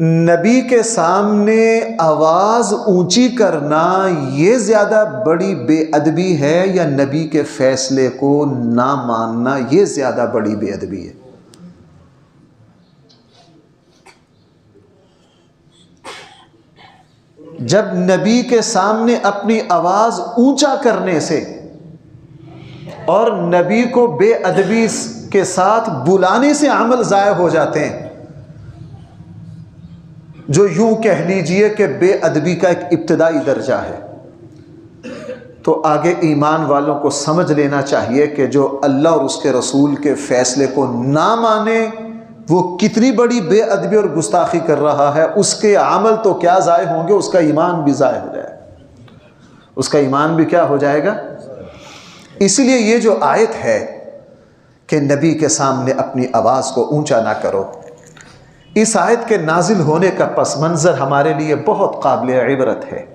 نبی کے سامنے آواز اونچی کرنا یہ زیادہ بڑی بے ادبی ہے یا نبی کے فیصلے کو نہ ماننا یہ زیادہ بڑی بے ادبی ہے؟ جب نبی کے سامنے اپنی آواز اونچا کرنے سے اور نبی کو بے ادبی کے ساتھ بلانے سے عمل ضائع ہو جاتے ہیں، جو یوں کہہ لیجئے کہ بے ادبی کا ایک ابتدائی درجہ ہے، تو آگے ایمان والوں کو سمجھ لینا چاہیے کہ جو اللہ اور اس کے رسول کے فیصلے کو نہ مانے وہ کتنی بڑی بے ادبی اور گستاخی کر رہا ہے۔ اس کے عمل تو کیا ضائع ہوں گے، اس کا ایمان بھی ضائع ہو جائے گا، اس کا ایمان بھی کیا ہو جائے گا۔ اس لیے یہ جو آیت ہے کہ نبی کے سامنے اپنی آواز کو اونچا نہ کرو، اس آیت کے نازل ہونے کا پس منظر ہمارے لیے بہت قابل عبرت ہے۔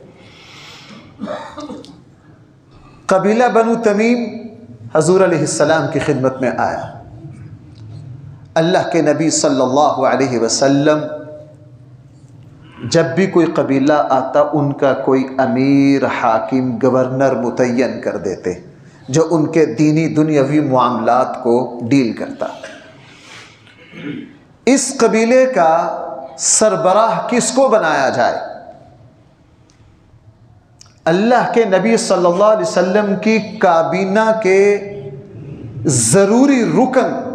قبیلہ بنو تمیم حضور علیہ السلام کی خدمت میں آیا۔ اللہ کے نبی صلی اللہ علیہ وسلم جب بھی کوئی قبیلہ آتا ان کا کوئی امیر، حاکم، گورنر متعین کر دیتے جو ان کے دینی دنیاوی معاملات کو ڈیل کرتا۔ اس قبیلے کا سربراہ کس کو بنایا جائے؟ اللہ کے نبی صلی اللہ علیہ وسلم کی کابینہ کے ضروری رکن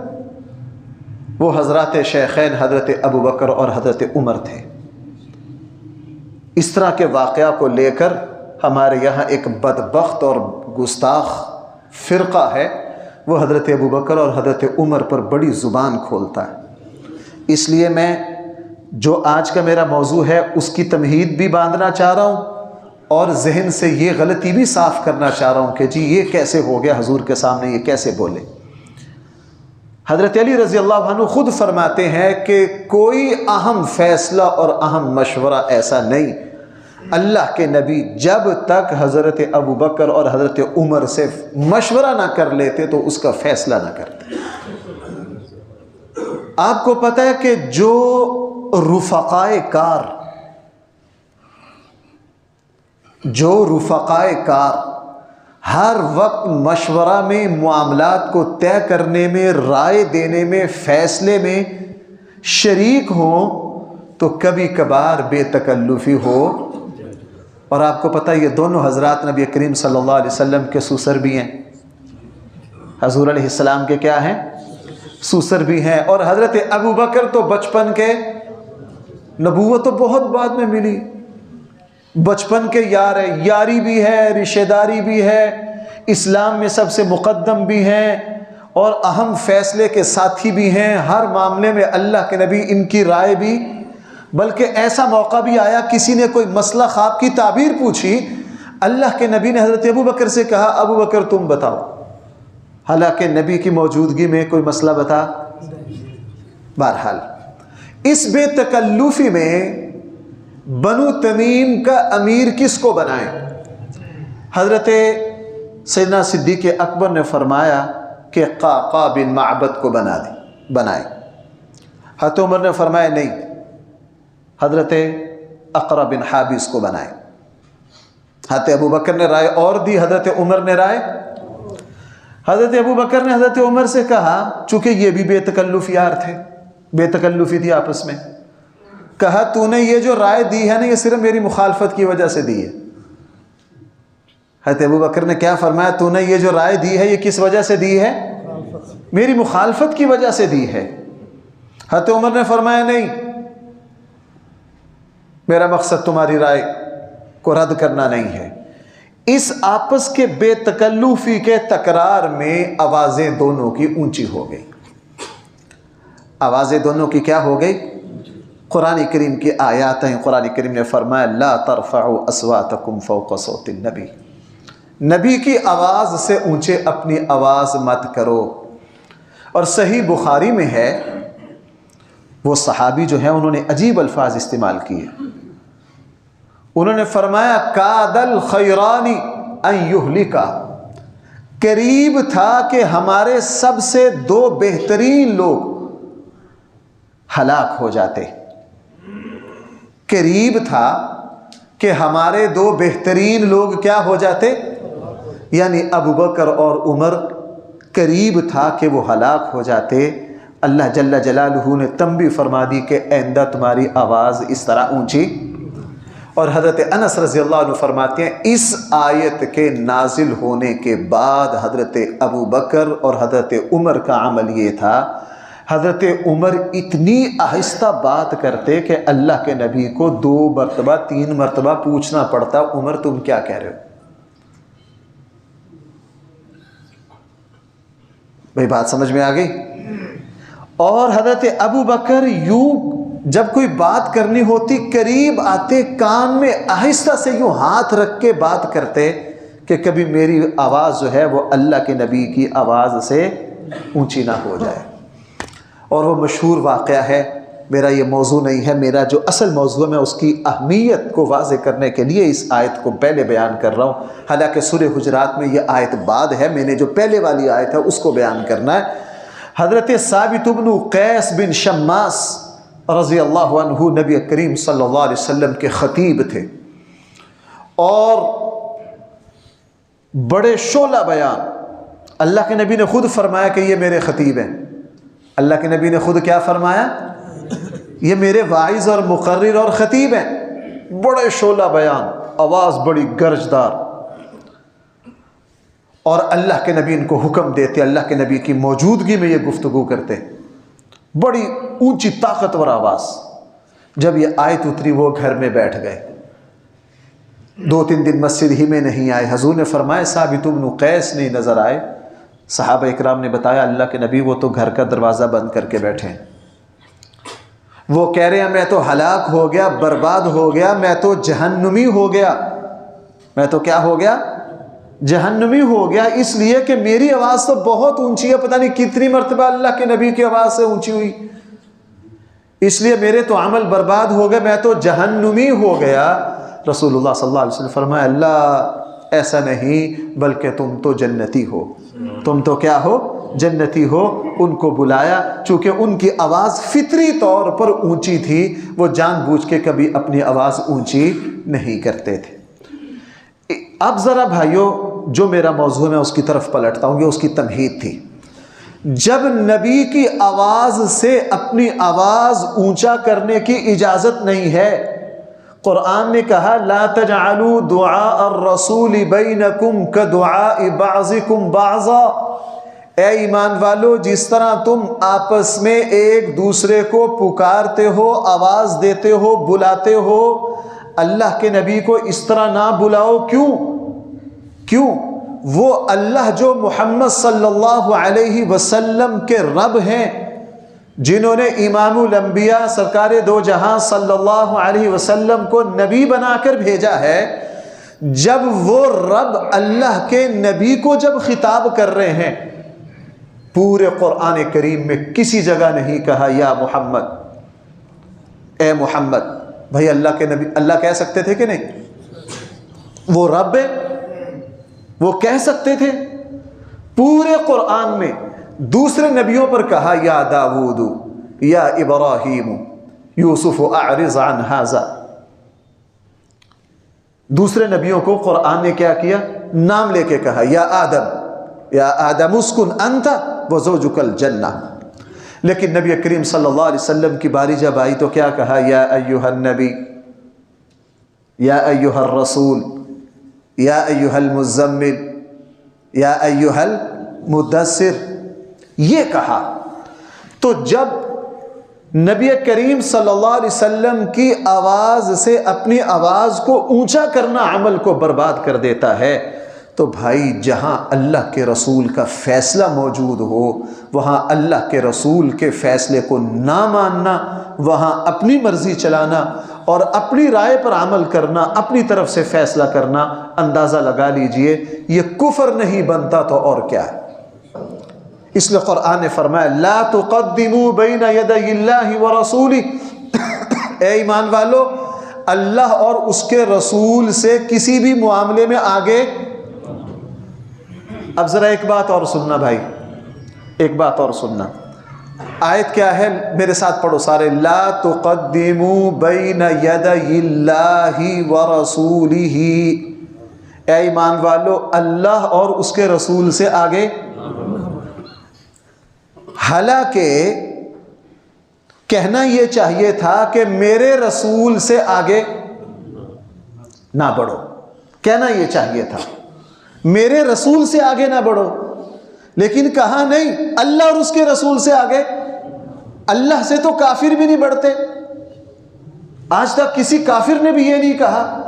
وہ حضرات شیخین حضرت ابوبکر اور حضرت عمر تھے۔ اس طرح کے واقعہ کو لے کر ہمارے یہاں ایک بدبخت اور گستاخ فرقہ ہے، وہ حضرت ابوبکر اور حضرت عمر پر بڑی زبان کھولتا ہے۔ اس لیے میں جو آج کا میرا موضوع ہے اس کی تمہید بھی باندھنا چاہ رہا ہوں اور ذہن سے یہ غلطی بھی صاف کرنا چاہ رہا ہوں کہ جی یہ کیسے ہو گیا، حضور کے سامنے یہ کیسے بولے۔ حضرت علی رضی اللہ عنہ خود فرماتے ہیں کہ کوئی اہم فیصلہ اور اہم مشورہ ایسا نہیں، اللہ کے نبی جب تک حضرت ابوبکر اور حضرت عمر سے مشورہ نہ کر لیتے تو اس کا فیصلہ نہ کرتے۔ آپ کو پتہ ہے کہ جو رفقائے کار ہر وقت مشورہ میں، معاملات کو طے کرنے میں، رائے دینے میں، فیصلے میں شریک ہوں تو کبھی کبھار بے تکلفی ہو۔ اور آپ کو پتہ یہ دونوں حضرات نبی کریم صلی اللہ علیہ وسلم کے سوسر بھی ہیں، حضور علیہ السلام کے کیا ہیں؟ سوسر بھی ہیں۔ اور حضرت ابوبکر تو بچپن کے، نبوت تو بہت بعد میں ملی، بچپن کے یار ہے، یاری بھی ہے، رشتہ داری بھی ہے، اسلام میں سب سے مقدم بھی ہیں اور اہم فیصلے کے ساتھی بھی ہیں۔ ہر معاملے میں اللہ کے نبی ان کی رائے بھی، بلکہ ایسا موقع بھی آیا کسی نے کوئی مسئلہ خواب کی تعبیر پوچھی، اللہ کے نبی نے حضرت ابوبکر سے کہا ابوبکر تم بتاؤ، حالانکہ نبی کی موجودگی میں کوئی مسئلہ بتا۔ بہرحال اس بے تکلفی میں بنو تمیم کا امیر کس کو بنائیں؟ حضرت سیدنا صدیق اکبر نے فرمایا کہ قعقاع بن معبد کو بنائیں۔ حضرت عمر نے فرمایا نہیں، حضرت اقرع بن حابس کو بنائیں۔ حضرت ابوبکر نے رائے اور دی، حضرت عمر نے رائے۔ حضرت ابوبکر نے حضرت عمر سے کہا، چونکہ یہ بھی بے تکلف یار تھے، بے تکلفی تھی آپس میں، کہا تو نے یہ جو رائے دی ہے نا یہ صرف میری مخالفت کی وجہ سے دی ہے۔ حضرت ابوبکر نے کیا فرمایا؟ تو نے یہ جو رائے دی ہے یہ کس وجہ سے دی ہے؟ میری مخالفت کی وجہ سے دی ہے۔ حضرت عمر نے فرمایا نہیں، میرا مقصد تمہاری رائے کو رد کرنا نہیں ہے۔ اس آپس کے بے تکلفی کے تکرار میں آوازیں دونوں کی اونچی ہو گئی۔ آوازیں دونوں کی کیا ہو گئی؟ قرآن کریم کی آیات ہیں۔ قرآن کریم نے فرمایا لا ترفعوا اصواتکم فوق صوت النبی، نبی کی آواز سے اونچے اپنی آواز مت کرو۔ اور صحیح بخاری میں ہے، وہ صحابی جو ہیں انہوں نے عجیب الفاظ استعمال کیے۔ انہوں نے فرمایا کاد الخیران ان یہلکا، قریب تھا کہ ہمارے سب سے دو بہترین لوگ ہلاک ہو جاتے۔ قریب تھا کہ ہمارے دو بہترین لوگ کیا ہو جاتے، یعنی ابو بکر اور عمر قریب تھا کہ وہ ہلاک ہو جاتے۔ اللہ جل جلالہ نے تنبیہ فرما دی کہ آئندہ تمہاری آواز اس طرح اونچی۔ اور حضرت انس رضی اللہ عنہ فرماتے ہیں اس آیت کے نازل ہونے کے بعد حضرت ابو بکر اور حضرت عمر کا عمل یہ تھا، حضرت عمر اتنی آہستہ بات کرتے کہ اللہ کے نبی کو 2 مرتبہ 3 مرتبہ پوچھنا پڑتا، عمر تم کیا کہہ رہے ہو؟ بھئی بات سمجھ میں آ گئی؟ اور حضرت ابو بکر یوں جب کوئی بات کرنی ہوتی قریب آتے، کان میں آہستہ سے یوں ہاتھ رکھ کے بات کرتے کہ کبھی میری آواز جو ہے وہ اللہ کے نبی کی آواز سے اونچی نہ ہو جائے۔ اور وہ مشہور واقعہ ہے، میرا یہ موضوع نہیں ہے، میرا جو اصل موضوع ہے میں اس کی اہمیت کو واضح کرنے کے لیے اس آیت کو پہلے بیان کر رہا ہوں، حالانکہ سورہ حجرات میں یہ آیت بعد ہے، میں نے جو پہلے والی آیت ہے اس کو بیان کرنا ہے۔ حضرت ثابت بن قیس بن شماس رضی اللہ عنہ نبی کریم صلی اللہ علیہ وسلم کے خطیب تھے، اور بڑے شعلہ بیان، اللہ کے نبی نے خود فرمایا کہ یہ میرے خطیب ہیں۔ اللہ کے نبی نے خود کیا فرمایا؟ یہ میرے واعظ اور مقرر اور خطیب ہیں۔ بڑے شعلہ بیان، آواز بڑی گرجدار، اور اللہ کے نبی ان کو حکم دیتے، اللہ کے نبی کی موجودگی میں یہ گفتگو کرتے، بڑی اونچی طاقتور آواز۔ جب یہ آیت اتری وہ گھر میں بیٹھ گئے، 2-3 دن مسجد ہی میں نہیں آئے۔ حضور نے فرمایا ثابت بن قیس نہیں نظر آئے۔ صحابہ اکرام نے بتایا اللہ کے نبی وہ تو گھر کا دروازہ بند کر کے بیٹھے ہیں، وہ کہہ رہے ہیں میں تو ہلاک ہو گیا، برباد ہو گیا، میں تو جہنمی ہو گیا، میں تو کیا ہو گیا؟ جہنمی ہو گیا، اس لیے کہ میری آواز تو بہت اونچی ہے، پتہ نہیں کتنی مرتبہ اللہ کے نبی کی آواز سے اونچی ہوئی، اس لیے میرے تو عمل برباد ہو گئے، میں تو جہنمی ہو گیا۔ رسول اللہ صلی اللہ علیہ وسلم فرمایا اللہ ایسا نہیں، بلکہ تم تو جنتی ہو، تم تو کیا ہو؟ جنتی ہو۔ ان کو بلایا، چونکہ ان کی آواز فطری طور پر اونچی تھی، وہ جان بوجھ کے کبھی اپنی آواز اونچی نہیں کرتے تھے۔ اب ذرا بھائیوں جو میرا موضوع ہے میں اس کی طرف پلٹتا ہوں، یہ اس کی تمہید تھی۔ جب نبی کی آواز سے اپنی آواز اونچا کرنے کی اجازت نہیں ہے، قرآن نے کہا لا تجعلوا دعاء الرسول بینکم کدعاء بعضکم بعضا، اے ایمان والو جس طرح تم آپس میں ایک دوسرے کو پکارتے ہو، آواز دیتے ہو، بلاتے ہو، اللہ کے نبی کو اس طرح نہ بلاؤ۔ کیوں؟ وہ اللہ جو محمد صلی اللہ علیہ وسلم کے رب ہیں، جنہوں نے امام الانبیاء سرکار دو جہاں صلی اللہ علیہ وسلم کو نبی بنا کر بھیجا ہے، جب وہ رب اللہ کے نبی کو جب خطاب کر رہے ہیں، پورے قرآن کریم میں کسی جگہ نہیں کہا یا محمد، اے محمد۔ بھائی اللہ کے نبی اللہ کہہ سکتے تھے کہ نہیں؟ وہ رب ہے، وہ کہہ سکتے تھے۔ پورے قرآن میں دوسرے نبیوں پر کہا یا داود یا ابراہیم یوسف اعرض عن ھذا، دوسرے نبیوں کو قرآن نے کیا کیا؟ نام لے کے کہا یا آدم اسکن انت وزوجک الجنہ۔ لیکن نبی کریم صلی اللہ علیہ وسلم کی باری جب آئی تو کیا کہا؟ یا ایھا النبی، یا ایھا الرسول، یا ایھا المزمل، یا ایھا المدثر، یہ کہا۔ تو جب نبی کریم صلی اللہ علیہ وسلم کی آواز سے اپنی آواز کو اونچا کرنا عمل کو برباد کر دیتا ہے، تو بھائی جہاں اللہ کے رسول کا فیصلہ موجود ہو، وہاں اللہ کے رسول کے فیصلے کو نہ ماننا، وہاں اپنی مرضی چلانا اور اپنی رائے پر عمل کرنا، اپنی طرف سے فیصلہ کرنا، اندازہ لگا لیجئے یہ کفر نہیں بنتا تو اور کیا ہے۔ اس لیے قرآن نے فرمایا لا تقدموا بین یدی اللہ ورسولہ، اے ایمان والو اللہ اور اس کے رسول سے کسی بھی معاملے میں آگے۔ اب ذرا ایک بات اور سننا بھائی، ایک بات اور سننا۔ آیت کیا ہے؟ میرے ساتھ پڑھو سارے، لا تقدموا بین یدی اللہ ورسولہ، اے ایمان والو اللہ اور اس کے رسول سے آگے، حالانکہ کہنا یہ چاہیے تھا کہ میرے رسول سے آگے نہ بڑھو، کہنا یہ چاہیے تھا میرے رسول سے آگے نہ بڑھو، لیکن کہا نہیں اللہ اور اس کے رسول سے آگے۔ اللہ سے تو کافر بھی نہیں بڑھتے، آج تک کسی کافر نے بھی یہ نہیں کہا،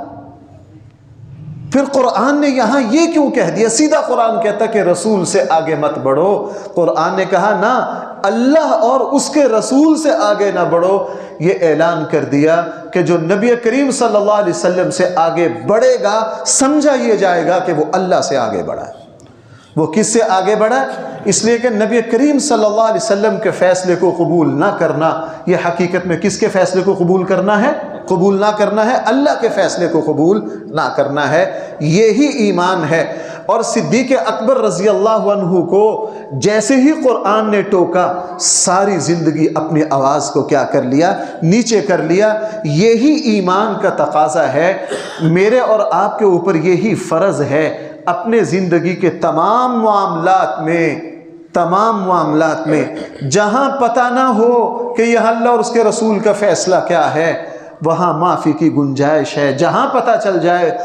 پھر قرآن نے یہاں یہ کیوں کہہ دیا؟ سیدھا قرآن کہتا کہ رسول سے آگے مت بڑھو، قرآن نے کہا نہ اللہ اور اس کے رسول سے آگے نہ بڑھو۔ یہ اعلان کر دیا کہ جو نبی کریم صلی اللہ علیہ وسلم سے آگے بڑھے گا سمجھا یہ جائے گا کہ وہ اللہ سے آگے بڑھا ہے۔ وہ کس سے آگے بڑھا؟ اس لیے کہ نبی کریم صلی اللہ علیہ وسلم کے فیصلے کو قبول نہ کرنا، یہ حقیقت میں کس کے فیصلے کو قبول کرنا ہے؟ قبول نہ کرنا ہے اللہ کے فیصلے کو قبول نہ کرنا ہے، یہی ایمان ہے۔ اور صدیق اکبر رضی اللہ عنہ کو جیسے ہی قرآن نے ٹوکا ساری زندگی اپنی آواز کو کیا کر لیا؟ نیچے کر لیا۔ یہی ایمان کا تقاضا ہے، میرے اور آپ کے اوپر یہی فرض ہے، اپنے زندگی کے تمام معاملات میں جہاں پتہ نہ ہو کہ یہ اللہ اور اس کے رسول کا فیصلہ کیا ہے وہاں معافی کی گنجائش ہے۔ جہاں پتہ چل جائے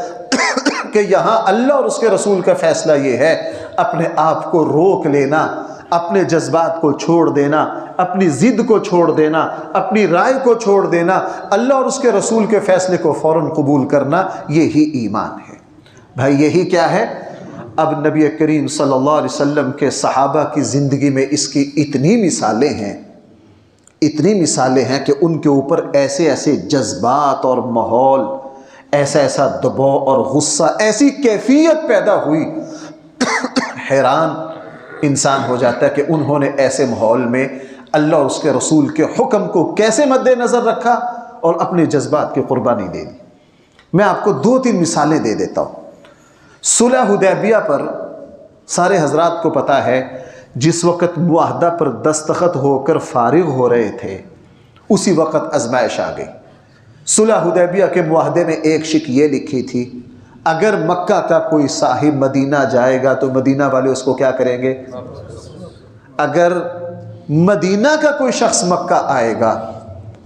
کہ یہاں اللہ اور اس کے رسول کا فیصلہ یہ ہے، اپنے آپ کو روک لینا، اپنے جذبات کو چھوڑ دینا، اپنی ضد کو چھوڑ دینا، اپنی رائے کو چھوڑ دینا، اللہ اور اس کے رسول کے فیصلے کو فوراً قبول کرنا، یہی ایمان ہے۔ بھائی یہی کیا ہے؟ اب نبی کریم صلی اللہ علیہ وسلم کے صحابہ کی زندگی میں اس کی اتنی مثالیں ہیں کہ ان کے اوپر ایسے ایسے جذبات اور ماحول، ایسا دباؤ اور غصہ، ایسی کیفیت پیدا ہوئی، حیران انسان ہو جاتا ہے کہ انہوں نے ایسے ماحول میں اللہ اور اس کے رسول کے حکم کو کیسے مد نظر رکھا اور اپنے جذبات کی قربانی دے دی۔ میں آپ کو 2-3 مثالیں دے دیتا ہوں۔ صلح حدیبیہ پر سارے حضرات کو پتہ ہے، جس وقت معاہدہ پر دستخط ہو کر فارغ ہو رہے تھے اسی وقت آزمائش آ گئی۔ صلح حدیبیہ کے معاہدے میں ایک شک یہ لکھی تھی، اگر مکہ کا کوئی صاحب مدینہ جائے گا تو مدینہ والے اس کو کیا کریں گے؟ اگر مدینہ کا کوئی شخص مکہ آئے گا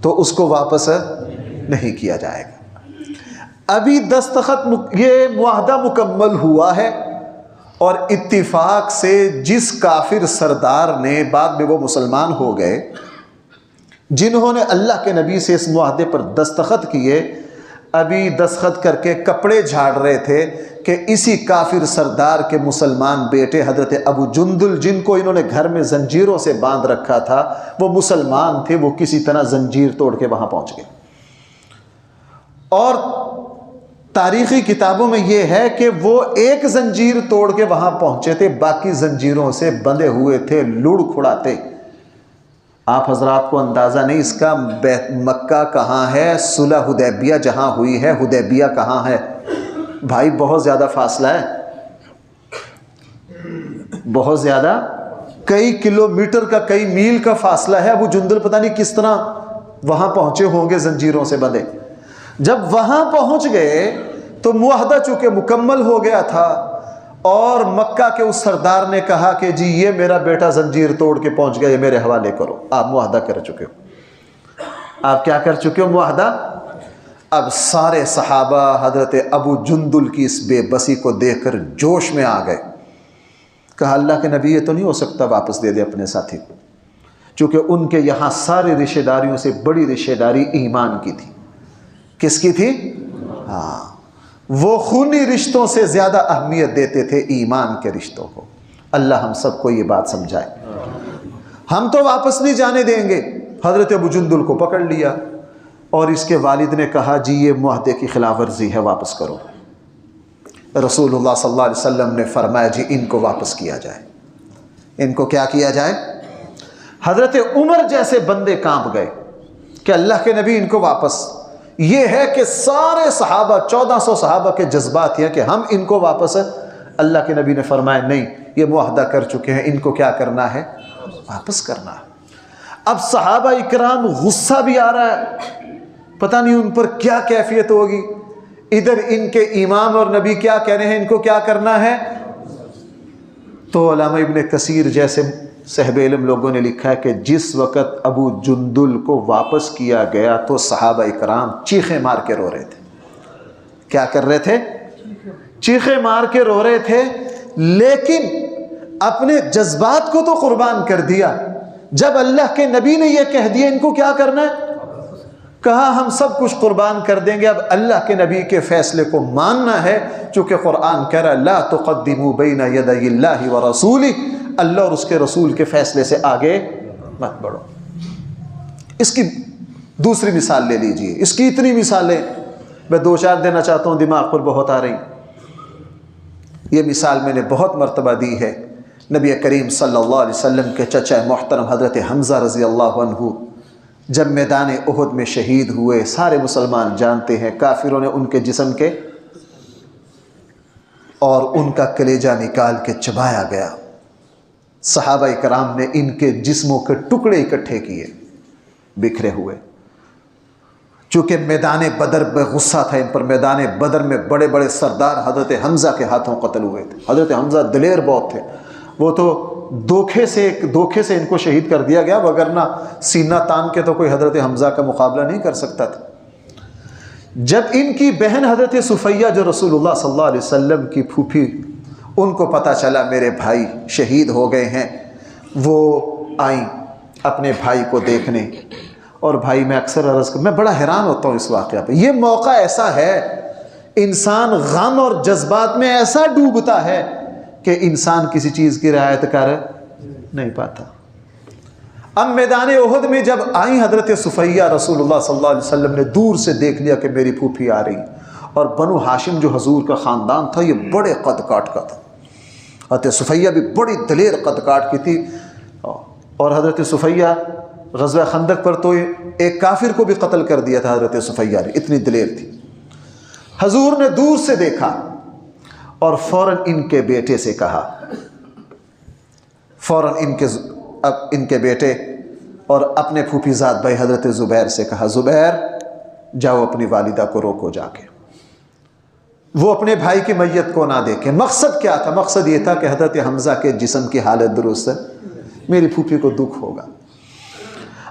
تو اس کو واپس نہیں کیا جائے گا۔ ابھی دستخط یہ معاہدہ مکمل ہوا ہے، اور اتفاق سے جس کافر سردار نے، بعد میں وہ مسلمان ہو گئے، جنہوں نے اللہ کے نبی سے اس معاہدے پر دستخط کیے، ابھی دستخط کر کے کپڑے جھاڑ رہے تھے کہ اسی کافر سردار کے مسلمان بیٹے حضرت ابو جندل، جن کو انہوں نے گھر میں زنجیروں سے باندھ رکھا تھا، وہ مسلمان تھے، وہ کسی طرح زنجیر توڑ کے وہاں پہنچ گئے۔ اور تاریخی کتابوں میں یہ ہے کہ وہ ایک زنجیر توڑ کے وہاں پہنچے تھے، باقی زنجیروں سے بندھے ہوئے تھے، لڑ کھڑاتے۔ آپ حضرات کو اندازہ نہیں اس کا، مکہ کہاں ہے، صلح حدیبیہ جہاں ہوئی ہے، حدیبیہ کہاں ہے؟ بھائی بہت زیادہ فاصلہ ہے، بہت زیادہ، کئی کلومیٹر کا، کئی میل کا فاصلہ ہے۔ ابو جندل پتہ نہیں کس طرح وہاں پہنچے ہوں گے زنجیروں سے بندھے۔ جب وہاں پہنچ گئے تو معاہدہ چونکہ مکمل ہو گیا تھا، اور مکہ کے اس سردار نے کہا کہ جی یہ میرا بیٹا زنجیر توڑ کے پہنچ گیا، یہ میرے حوالے کرو۔ آپ معاہدہ کر چکے ہو، آپ کیا کر چکے ہو؟ معاہدہ۔ اب سارے صحابہ حضرت ابو جندل کی اس بے بسی کو دیکھ کر جوش میں آ گئے، کہا اللہ کے نبی یہ تو نہیں ہو سکتا، واپس دے دے اپنے ساتھی کو، چونکہ ان کے یہاں ساری رشتہ داریوں سے بڑی رشتہ داری ایمان کی تھی۔ کس کی تھی؟ ہاں، وہ خونی رشتوں سے زیادہ اہمیت دیتے تھے ایمان کے رشتوں کو۔ اللہ ہم سب کو یہ بات سمجھائے۔ ہم تو واپس نہیں جانے دیں گے۔ حضرت ابو جندل کو پکڑ لیا، اور اس کے والد نے کہا جی یہ معاہدے کی خلاف ورزی ہے، واپس کرو۔ رسول اللہ صلی اللہ علیہ وسلم نے فرمایا جی ان کو واپس کیا جائے۔ ان کو کیا کیا جائے؟ حضرت عمر جیسے بندے کانپ گئے کہ اللہ کے نبی ان کو واپس۔ یہ ہے کہ سارے صحابہ، 1400 صحابہ کے جذبات یہ کہ ہم ان کو واپس، اللہ کے نبی نے فرمایا نہیں، یہ معاہدہ کر چکے ہیں، ان کو کیا کرنا ہے؟ واپس کرنا ہے۔ اب صحابہ اکرام غصہ بھی آ رہا ہے، پتہ نہیں ان پر کیا کیفیت ہوگی، ادھر ان کے امام اور نبی کیا کہہ رہے ہیں، ان کو کیا کرنا ہے۔ تو علامہ ابن کثیر جیسے صاحب علم لوگوں نے لکھا ہے کہ جس وقت ابو جندل کو واپس کیا گیا تو صحابہ اکرام چیخیں مار کے رو رہے تھے۔ کیا کر رہے تھے؟ چیخیں مار کے رو رہے تھے، لیکن اپنے جذبات کو تو قربان کر دیا۔ جب اللہ کے نبی نے یہ کہہ دیا ان کو کیا کرنا ہے، کہا ہم سب کچھ قربان کر دیں گے، اب اللہ کے نبی کے فیصلے کو ماننا ہے، چونکہ قرآن کہہ رہا لا تقدموا بین یدی اللہ ورسولہ، اللہ اور اس کے رسول کے فیصلے سے آگے مت بڑھو۔ اس کی دوسری مثال لے لیجئے، اس کی اتنی مثالیں میں 2-4 دینا چاہتا ہوں، دماغ پر بہت آ رہی۔ یہ مثال میں نے بہت مرتبہ دی ہے، نبی کریم صلی اللہ علیہ وسلم کے چچا محترم حضرت حمزہ رضی اللہ عنہ جب میدان احد میں شہید ہوئے، سارے مسلمان جانتے ہیں، کافروں نے ان کے جسم کے اور ان کا کلیجہ نکال کے چبایا گیا۔ صحابہ کرام نے ان کے جسموں کے ٹکڑے اکٹھے کیے، بکھرے ہوئے۔ چونکہ میدان بدر میں غصہ تھا ان پر، میدان بدر میں بڑے بڑے سردار حضرت حمزہ کے ہاتھوں قتل ہوئے تھے۔ حضرت حمزہ دلیر بہت تھے، وہ تو دھوکے سے ان کو شہید کر دیا گیا، وگرنہ سینہ تان کے تو کوئی حضرت حمزہ کا مقابلہ نہیں کر سکتا تھا۔ جب ان کی بہن حضرت صفیہ جو رسول اللہ صلی اللہ علیہ وسلم کی پھوپھی، ان کو پتہ چلا میرے بھائی شہید ہو گئے ہیں، وہ آئیں اپنے بھائی کو دیکھنے۔ اور بھائی میں اکثر عرض کروں، میں بڑا حیران ہوتا ہوں اس واقعہ پہ، یہ موقع ایسا ہے انسان غم اور جذبات میں ایسا ڈوبتا ہے کہ انسان کسی چیز کی رعایت کر نہیں پاتا۔ اب میدان احد میں جب آئیں حضرت صفیہ، رسول اللہ صلی اللہ علیہ وسلم نے دور سے دیکھ لیا کہ میری پھوپھی آ رہی، اور بنو ہاشم جو حضور کا خاندان تھا یہ بڑے قد کاٹ کا تھا، حضرت صفیہ بھی بڑی دلیر قد کاٹ کی تھی، اور حضرت صفیہ غزوہ خندق پر تو ایک کافر کو بھی قتل کر دیا تھا حضرت صفیہ نے، اتنی دلیر تھی۔ حضور نے دور سے دیکھا اور فوراً ان کے بیٹے سے کہا، فوراً ان کے بیٹے اور اپنے پھوپھی زاد بھائی حضرت زبیر سے کہا، زبیر جاؤ اپنی والدہ کو روکو جا کے، وہ اپنے بھائی کی میت کو نہ دیکھیں۔ مقصد کیا تھا؟ مقصد یہ تھا کہ حضرت حمزہ کے جسم کی حالت درست ہے، میری پھوپھی کو دکھ ہوگا۔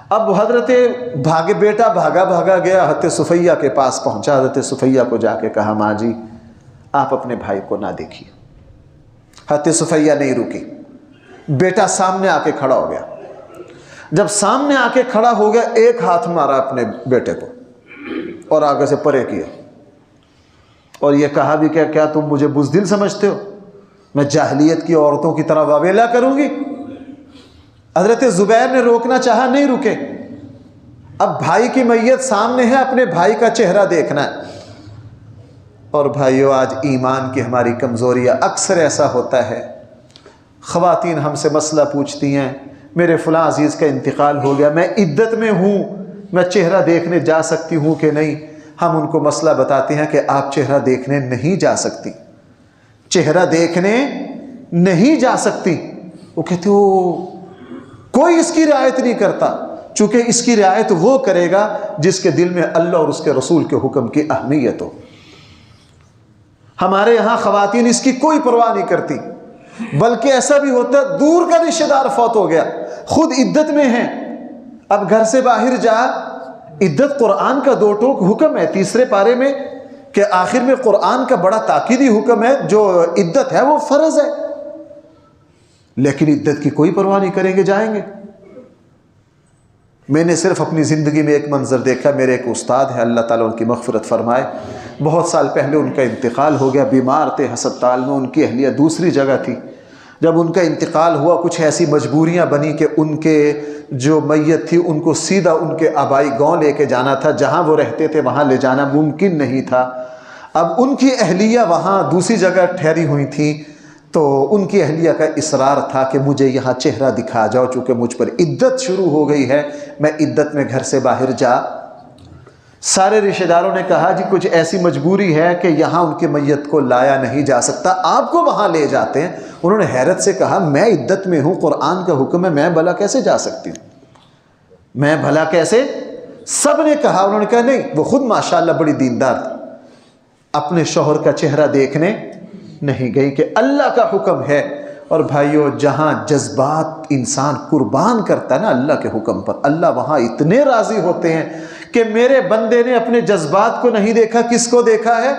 اب حضرت بیٹا بھاگا گیا، حضرت صفیہ کے پاس پہنچا، حضرت صفیہ کو جا کے کہا ماں جی آپ اپنے بھائی کو نہ دیکھیے۔ حضرت صفیہ نہیں رکی، بیٹا سامنے آ کے کھڑا ہو گیا۔ جب سامنے آ کے کھڑا ہو گیا، ایک ہاتھ مارا اپنے بیٹے کو اور آگے سے پرے کیا، اور یہ کہا بھی کہ کیا تم مجھے بزدل سمجھتے ہو، میں جاہلیت کی عورتوں کی طرح واویلا کروں گی؟ حضرت زبیر نے روکنا چاہا، نہیں رکے۔ اب بھائی کی میت سامنے ہے، اپنے بھائی کا چہرہ دیکھنا ہے۔ اور بھائیو آج ایمان کی ہماری کمزوری ہے، اکثر ایسا ہوتا ہے، خواتین ہم سے مسئلہ پوچھتی ہیں، میرے فلاں عزیز کا انتقال ہو گیا، میں عدت میں ہوں، میں چہرہ دیکھنے جا سکتی ہوں کہ نہیں؟ ہم ان کو مسئلہ بتاتے ہیں کہ آپ چہرہ دیکھنے نہیں جا سکتی، چہرہ دیکھنے نہیں جا سکتی۔ وہ کہتے ہو کوئی اس کی رعایت نہیں کرتا، چونکہ اس کی رعایت وہ کرے گا جس کے دل میں اللہ اور اس کے رسول کے حکم کی اہمیت ہو۔ ہمارے یہاں خواتین اس کی کوئی پرواہ نہیں کرتی، بلکہ ایسا بھی ہوتا ہے دور کا رشتہ دار فوت ہو گیا، خود عدت میں ہیں، اب گھر سے باہر جا، عدت قرآن کا 2 ٹوک حکم ہے 3 پارے میں، کہ آخر میں قرآن کا بڑا تاکیدی حکم ہے، جو عدت ہے وہ فرض ہے، لیکن عدت کی کوئی پرواہ نہیں کریں گے، جائیں گے۔ میں نے صرف اپنی زندگی میں ایک منظر دیکھا، میرے ایک استاد ہیں، اللہ تعالیٰ ان کی مغفرت فرمائے، بہت سال پہلے ان کا انتقال ہو گیا، بیمار تھے ہسپتال میں، ان کی اہلیہ دوسری جگہ تھی۔ جب ان کا انتقال ہوا، کچھ ایسی مجبوریاں بنی کہ ان کے جو میت تھی ان کو سیدھا ان کے آبائی گاؤں لے کے جانا تھا، جہاں وہ رہتے تھے وہاں لے جانا ممکن نہیں تھا۔ اب ان کی اہلیہ وہاں دوسری جگہ ٹھہری ہوئی تھی، تو ان کی اہلیہ کا اصرار تھا کہ مجھے یہاں چہرہ دکھا جاؤ، چونکہ مجھ پر عدت شروع ہو گئی ہے، میں عدت میں گھر سے باہر جا۔ سارے رشتہ داروں نے کہا جی کچھ ایسی مجبوری ہے کہ یہاں ان کی میت کو لایا نہیں جا سکتا، آپ کو وہاں لے جاتے ہیں۔ انہوں نے حیرت سے کہا میں عدت میں ہوں، قرآن کا حکم ہے، میں بھلا کیسے جا سکتی ہوں؟ میں بھلا کیسے؟ سب نے کہا، انہوں نے کہا نہیں، وہ خود ماشاءاللہ بڑی دیندار تھی، اپنے شوہر کا چہرہ دیکھنے نہیں گئی کہ اللہ کا حکم ہے۔ اور بھائیو، جہاں جذبات انسان قربان کرتا ہے نا اللہ کے حکم پر، اللہ وہاں اتنے راضی ہوتے ہیں کہ میرے بندے نے اپنے جذبات کو نہیں دیکھا، کس کو دیکھا ہے؟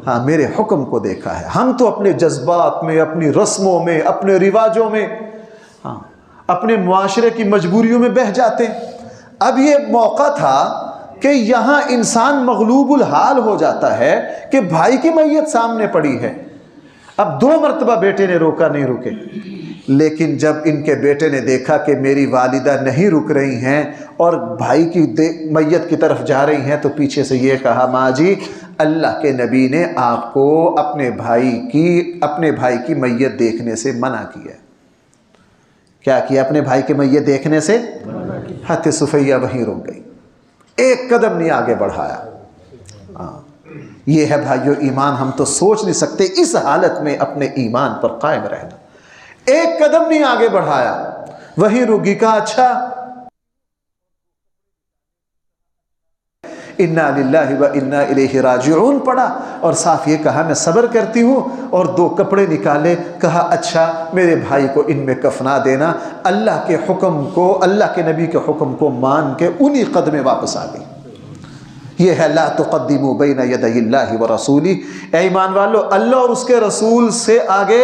ہاں، میرے حکم کو دیکھا ہے۔ ہم تو اپنے جذبات میں، اپنی رسموں میں، اپنے رواجوں میں، ہاں، اپنے معاشرے کی مجبوریوں میں بہہ جاتے ہیں۔ اب یہ موقع تھا کہ یہاں انسان مغلوب الحال ہو جاتا ہے کہ بھائی کی میت سامنے پڑی ہے۔ اب 2 مرتبہ بیٹے نے روکا، نہیں رکے، لیکن جب ان کے بیٹے نے دیکھا کہ میری والدہ نہیں رک رہی ہیں اور بھائی کی میت کی طرف جا رہی ہیں، تو پیچھے سے یہ کہا، ماں جی اللہ کے نبی نے آپ کو اپنے بھائی کی میت دیکھنے سے منع کیا۔ کیا کیا؟ اپنے بھائی کی میت دیکھنے سے حضرت صفیہ وہیں رک گئی، ایک قدم نہیں آگے بڑھایا۔ یہ ہے بھائیو ایمان، ہم تو سوچ نہیں سکتے اس حالت میں اپنے ایمان پر قائم رہنا۔ ایک قدم نہیں آگے بڑھایا، وہیں رک گئی۔ کہا اچھا، انا للہ و انا الیہ راجعون پڑھا اور صاف یہ کہا میں صبر کرتی ہوں، اور 2 کپڑے نکالے، کہا اچھا میرے بھائی کو ان میں کفنا دینا۔ اللہ کے حکم کو، اللہ کے نبی کے حکم کو مان کے انہی قدمیں واپس آ گئی۔ یہ ہے لا تقدموا بین یدی اللہ ورسولہ۔ اے ایمان والو، اللہ اور اس کے رسول سے آگے۔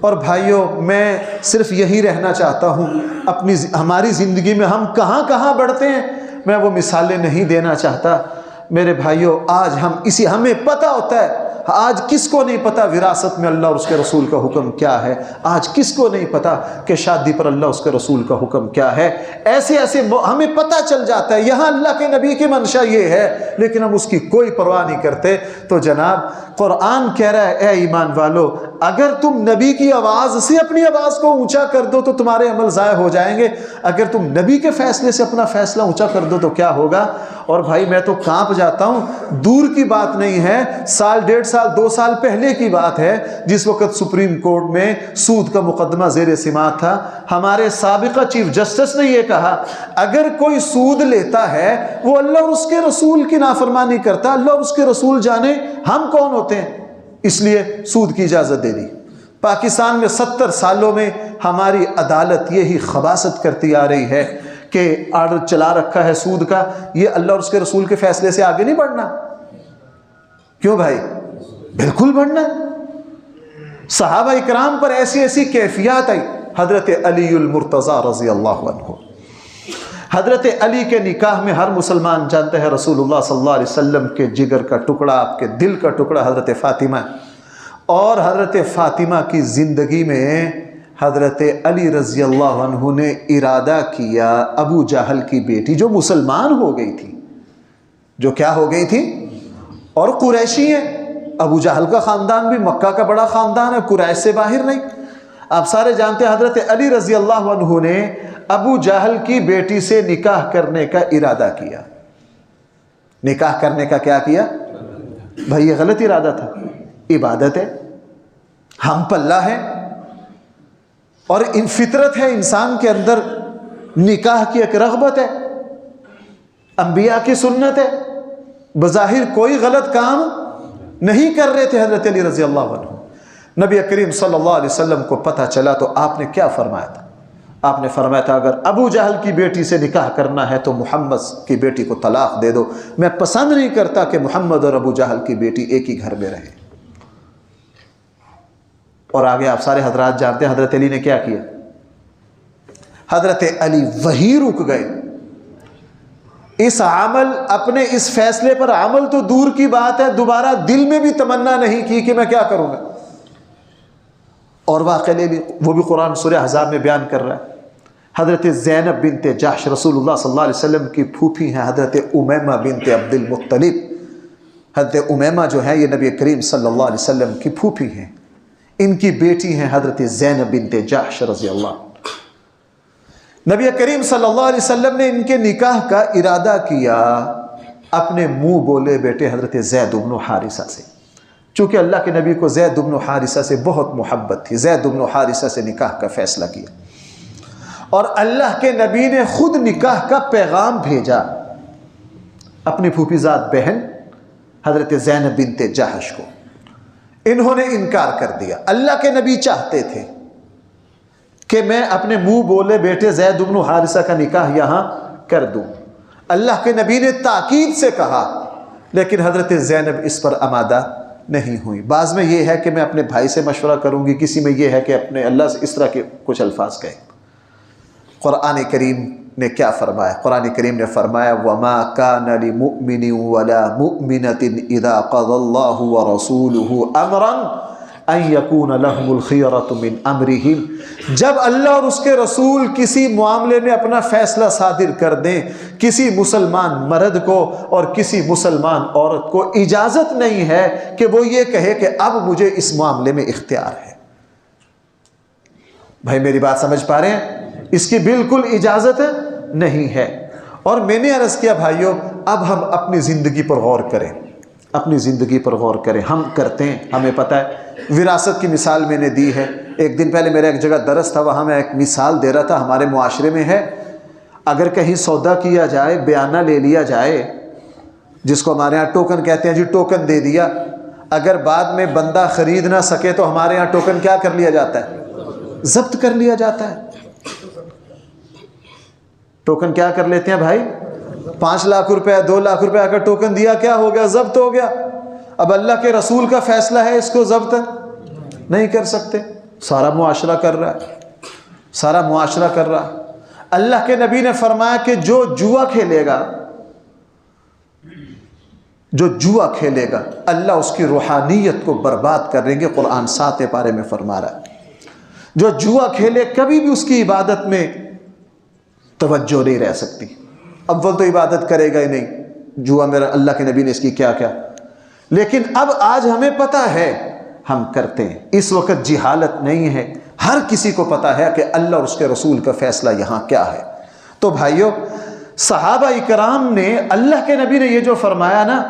اور بھائیوں، میں صرف یہی رہنا چاہتا ہوں، ہماری زندگی میں ہم کہاں کہاں بڑھتے ہیں، میں وہ مثالیں نہیں دینا چاہتا۔ میرے بھائیوں، آج ہمیں پتہ ہوتا ہے، آج کس کو نہیں پتا وراثت میں اللہ اور اس کے رسول کا حکم کیا ہے؟ آج کس کو نہیں پتا کہ شادی پر اللہ اور اس کے رسول کا حکم کیا ہے؟ ایسے ہمیں پتہ چل جاتا ہے، یہاں اللہ کے نبی کی منشا یہ ہے، لیکن ہم اس کی کوئی پرواہ نہیں کرتے۔ تو جناب قرآن کہہ رہا ہے، اے ایمان والو، اگر تم نبی کی آواز سے اپنی آواز کو اونچا کر دو تو تمہارے عمل ضائع ہو جائیں گے، اگر تم نبی کے فیصلے سے اپنا فیصلہ اونچا کر دو تو کیا ہوگا؟ اور بھائی میں تو کانپ جاتا ہوں، دور کی بات نہیں ہے، 1 1.5 سال 2 سال پہلے کی بات ہے، جس وقت سپریم کورٹ میں سود کا مقدمہ زیر سماعت تھا، ہمارے سابقہ چیف جسٹس نے یہ کہا، اگر کوئی سود لیتا ہے وہ اللہ اور اس کے رسول کی نافرمانی کرتا، اللہ اور اس کے رسول جانے ہم کون ہوتے ہیں، اس لیے سود کی اجازت دے دی۔ پاکستان میں 70 سالوں میں ہماری عدالت یہی خباثت کرتی آ رہی ہے کہ آرڈر چلا رکھا ہے سود کا، یہ اللہ اور اس کے رسول کے فیصلے سے آگے نہیں بڑھنا۔ کیوں بھائی؟ بالکل بڑھنا۔ صحابہ اکرام پر ایسی ایسی کیفیات آئی۔ حضرت علی المرتضی رضی اللہ عنہ، حضرت علی کے نکاح میں ہر مسلمان جانتا ہے رسول اللہ صلی اللہ علیہ وسلم کے جگر کا ٹکڑا، آپ کے دل کا ٹکڑا حضرت فاطمہ، اور حضرت فاطمہ کی زندگی میں حضرت علی رضی اللہ عنہ نے ارادہ کیا ابو جہل کی بیٹی جو مسلمان ہو گئی تھی، جو کیا ہو گئی تھی اور قریشی ہے، ابو جہل کا خاندان بھی مکہ کا بڑا خاندان ہے، قریش سے باہر نہیں، آپ سارے جانتے ہیں حضرت علی رضی اللہ عنہ نے ابو جہل کی بیٹی سے نکاح کرنے کا ارادہ کیا۔ نکاح کرنے کا کیا کیا؟ بھائی یہ غلط ارادہ تھا، عبادت ہے، ہم پلہ ہے، اور ان فطرت ہے انسان کے اندر، نکاح کی ایک رغبت ہے، انبیاء کی سنت ہے، بظاہر کوئی غلط کام نہیں کر رہے تھے حضرت علی رضی اللہ عنہ۔ نبی کریم صلی اللہ علیہ وسلم کو پتہ چلا تو آپ نے کیا فرمایا تھا؟ آپ نے فرمایا تھا اگر ابو جہل کی بیٹی سے نکاح کرنا ہے تو محمد کی بیٹی کو طلاق دے دو، میں پسند نہیں کرتا کہ محمد اور ابو جہل کی بیٹی ایک ہی گھر میں رہے۔ اور آگے آپ سارے حضرات جانتے ہیں حضرت علی نے کیا کیا؟ حضرت علی وہی رک گئے، اس عمل، اپنے اس فیصلے پر عمل تو دور کی بات ہے، دوبارہ دل میں بھی تمنا نہیں کی کہ میں کیا کروں گا۔ اور واقعہ لے لی، وہ بھی قرآن سورہ احزاب میں بیان کر رہا ہے۔ حضرت زینب بنت جحش رسول اللہ صلی اللہ علیہ وسلم کی پھوپھی ہیں، حضرت امیمہ بنت عبد المطلب۔ حضرت امیمہ جو ہے یہ نبی کریم صلی اللہ علیہ وسلم کی پھوپھی ہیں، ان کی بیٹی ہیں حضرت زینب بنت جحش رضی اللہ عنہ۔ نبی کریم صلی اللہ علیہ وسلم نے ان کے نکاح کا ارادہ کیا اپنے منہ بولے بیٹے حضرت زید بن حارثہ سے، چونکہ اللہ کے نبی کو زید بن حارثہ سے بہت محبت تھی، زید بن حارثہ سے نکاح کا فیصلہ کیا۔ اور اللہ کے نبی نے خود نکاح کا پیغام بھیجا اپنی پھوپھیزاد بہن حضرت زینب بنت جحش کو، انہوں نے انکار کر دیا۔ اللہ کے نبی چاہتے تھے کہ میں اپنے منہ بولے بیٹے زید بن حارثہ کا نکاح یہاں کر دوں، اللہ کے نبی نے تاکید سے کہا، لیکن حضرت زینب اس پر آمادہ نہیں ہوئی۔ بعض میں یہ ہے کہ میں اپنے بھائی سے مشورہ کروں گی، کسی میں یہ ہے کہ اپنے اللہ سے اس طرح کے کچھ الفاظ کہیں۔ قرآن کریم نے کیا فرمایا؟ قرآن کریم نے فرمایا وَمَا كَانَ لِمُؤْمِنٍ وَلَا مُؤْمِنَةٍ إِذَا قَضَى اللَّهُ وَرَسُولُهُ أَمْرًا أَن يَكُونَ لَهُمُ الْخِيَرَةُ مِنْ أَمْرِهِمْ، جب اللہ اور اس کے رسول کسی معاملے میں اپنا فیصلہ صادر کر دیں، کسی مسلمان مرد کو اور کسی مسلمان عورت کو اجازت نہیں ہے کہ وہ یہ کہے کہ اب مجھے اس معاملے میں اختیار ہے۔ بھائی میری بات سمجھ پا رہے ہیں؟ اس کی بالکل اجازت نہیں ہے۔ اور میں نے عرض کیا بھائیوں، اب ہم اپنی زندگی پر غور کریں، اپنی زندگی پر غور کریں۔ ہم کرتے ہیں، ہمیں پتہ ہے، وراثت کی مثال میں نے دی ہے۔ ایک دن پہلے میرا ایک جگہ درس تھا، وہاں میں ایک مثال دے رہا تھا، ہمارے معاشرے میں ہے، اگر کہیں سودا کیا جائے، بیانہ لے لیا جائے، جس کو ہمارے ہاں ٹوکن کہتے ہیں، جی ٹوکن دے دیا، اگر بعد میں بندہ خرید نہ سکے تو ہمارے ہاں ٹوکن کیا کر لیا جاتا ہے؟ ضبط کر لیا جاتا ہے۔ ٹوکن کیا کر لیتے ہیں بھائی؟ 5 لاکھ روپے 2 لاکھ روپے اگر ٹوکن دیا، کیا ہو گیا؟ ضبط ہو گیا۔ اب اللہ کے رسول کا فیصلہ ہے، اس کو ضبط نہیں کر سکتے۔ سارا معاشرہ کر رہا ہے، سارا معاشرہ کر رہا ہے۔ اللہ کے نبی نے فرمایا کہ جو جوا کھیلے گا، جو جوا کھیلے گا، اللہ اس کی روحانیت کو برباد کر دیں گے۔ قرآن 7 پارے میں فرما رہا ہے، جو جوا کھیلے کبھی بھی اس کی عبادت میں توجہ نہیں رہ سکتی۔ اول تو عبادت کرے گا ہی نہیں، جوا میرا اللہ کے نبی نے اس کی کیا کیا۔ لیکن اب آج ہمیں پتہ ہے، ہم کرتے ہیں۔ اس وقت جہالت نہیں ہے، ہر کسی کو پتہ ہے کہ اللہ اور اس کے رسول کا فیصلہ یہاں کیا ہے۔ تو بھائیوں، صحابہ اکرام نے، اللہ کے نبی نے یہ جو فرمایا نا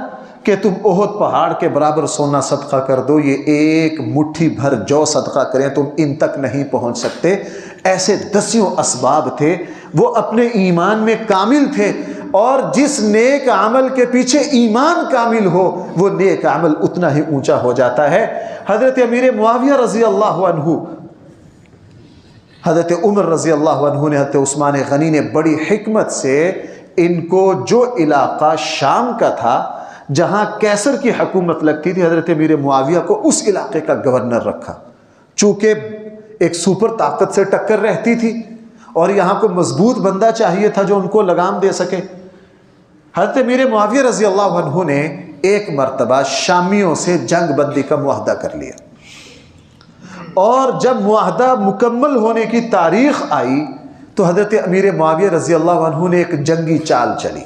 کہ تم احد پہاڑ کے برابر سونا صدقہ کر دو، یہ ایک مٹھی بھر جو صدقہ کریں تم ان تک نہیں پہنچ سکتے، ایسے دسیوں اسباب تھے۔ وہ اپنے ایمان میں کامل تھے، اور جس نیک عمل کے پیچھے ایمان کامل ہو وہ نیک عمل اتنا ہی اونچا ہو جاتا ہے۔ حضرت امیر معاویہ رضی اللہ عنہ، حضرت عمر رضی اللہ عنہ نے، حضرت عثمان غنی نے بڑی حکمت سے ان کو جو علاقہ شام کا تھا جہاں کیسر کی حکومت لگتی تھی، حضرت امیر معاویہ کو اس علاقے کا گورنر رکھا، چونکہ ایک سپر طاقت سے ٹکر رہتی تھی اور یہاں کو مضبوط بندہ چاہیے تھا جو ان کو لگام دے سکے۔ حضرت امیر معاویہ رضی اللہ عنہ نے ایک مرتبہ شامیوں سے جنگ بندی کا معاہدہ کر لیا، اور جب معاہدہ مکمل ہونے کی تاریخ آئی تو حضرت امیر معاویہ رضی اللہ عنہ نے ایک جنگی چال چلی،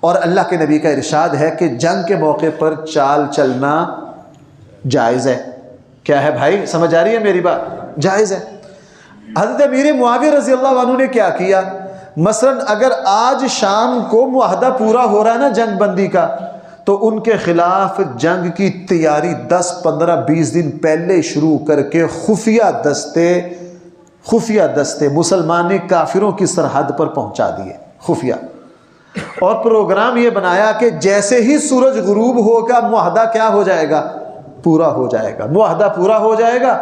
اور اللہ کے نبی کا ارشاد ہے کہ جنگ کے موقع پر چال چلنا جائز ہے۔ کیا ہے بھائی، سمجھ آ رہی ہے میری بات؟ جائز ہے۔ حضرت امیر معاویہ رضی اللہ عنہ نے کیا کیا؟ مثلا اگر آج شام کو معاہدہ پورا ہو رہا ہے نا جنگ بندی کا، تو ان کے خلاف جنگ کی تیاری 10 15 20 دن پہلے شروع کر کے خفیہ دستے مسلمانی کافروں کی سرحد پر پہنچا دیے، خفیہ، اور پروگرام یہ بنایا کہ جیسے ہی سورج غروب ہوگا معاہدہ کیا ہو جائے گا؟ پورا ہو جائے گا، معاہدہ پورا ہو جائے گا،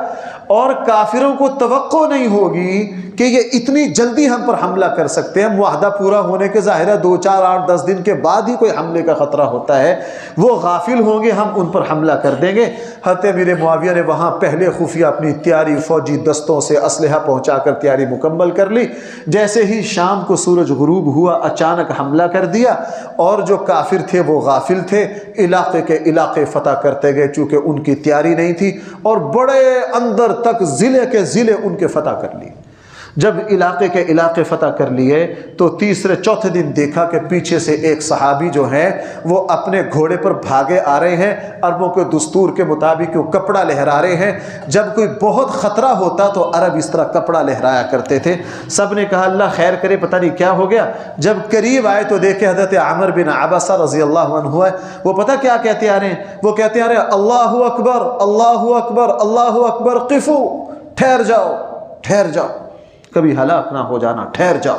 اور کافروں کو توقع نہیں ہوگی کہ یہ اتنی جلدی ہم پر حملہ کر سکتے ہیں۔ معاہدہ پورا ہونے کے ظاہر ہے 2 4 8 10 دن کے بعد ہی کوئی حملے کا خطرہ ہوتا ہے، وہ غافل ہوں گے، ہم ان پر حملہ کر دیں گے۔ حضرت امیر معاویہ نے وہاں پہلے خفیہ اپنی تیاری، فوجی دستوں سے اسلحہ پہنچا کر تیاری مکمل کر لی۔ جیسے ہی شام کو سورج غروب ہوا، اچانک حملہ کر دیا، اور جو کافر تھے وہ غافل تھے، علاقے کے علاقے فتح کرتے گئے، چونکہ ان کی تیاری نہیں تھی، اور بڑے اندر تک ضلع کے ضلع ان کے فتح کر لیے۔ جب علاقے کے علاقے فتح کر لیے تو تیسرے چوتھے دن دیکھا کہ پیچھے سے ایک صحابی جو ہیں وہ اپنے گھوڑے پر بھاگے آ رہے ہیں، عربوں کے دستور کے مطابق وہ کپڑا لہرا رہے ہیں۔ جب کوئی بہت خطرہ ہوتا تو عرب اس طرح کپڑا لہرایا کرتے تھے۔ سب نے کہا اللہ خیر کرے، پتہ نہیں کیا ہو گیا۔ جب قریب آئے تو دیکھے حضرت عامر بن عبسہ رضی اللہ عنہ ہے، وہ پتہ کیا کہتے آ رہے ہیں؟ وہ کہتے آ رہے ہیں اللہ اکبر اللہ اکبر اللہ اکبر، قفو، ٹھہر جاؤ ٹھہر جاؤ۔ کبھی ہلاک نہ ہو جانا، ٹھہر جاؤ۔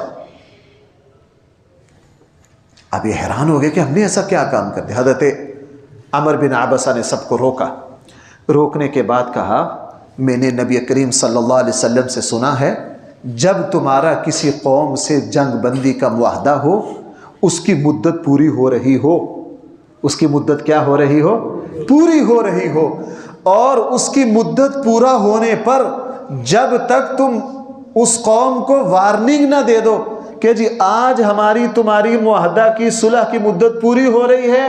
اب یہ حیران ہو گئے کہ ہم نے ایسا کیا کام کر دیا۔ حضرت عمر بن عبسہ نے سب کو روکا، روکنے کے بعد کہا میں نے نبی کریم صلی اللہ علیہ وسلم سے سنا ہے جب تمہارا کسی قوم سے جنگ بندی کا معاہدہ ہو، اس کی مدت پوری ہو رہی ہو، اس کی مدت کیا ہو رہی ہو؟ پوری ہو رہی ہو، اور اس کی مدت پورا ہونے پر جب تک تم اس قوم کو وارننگ نہ دے دو کہ جی آج ہماری تمہاری معاہدہ کی صلح کی مدت پوری ہو رہی ہے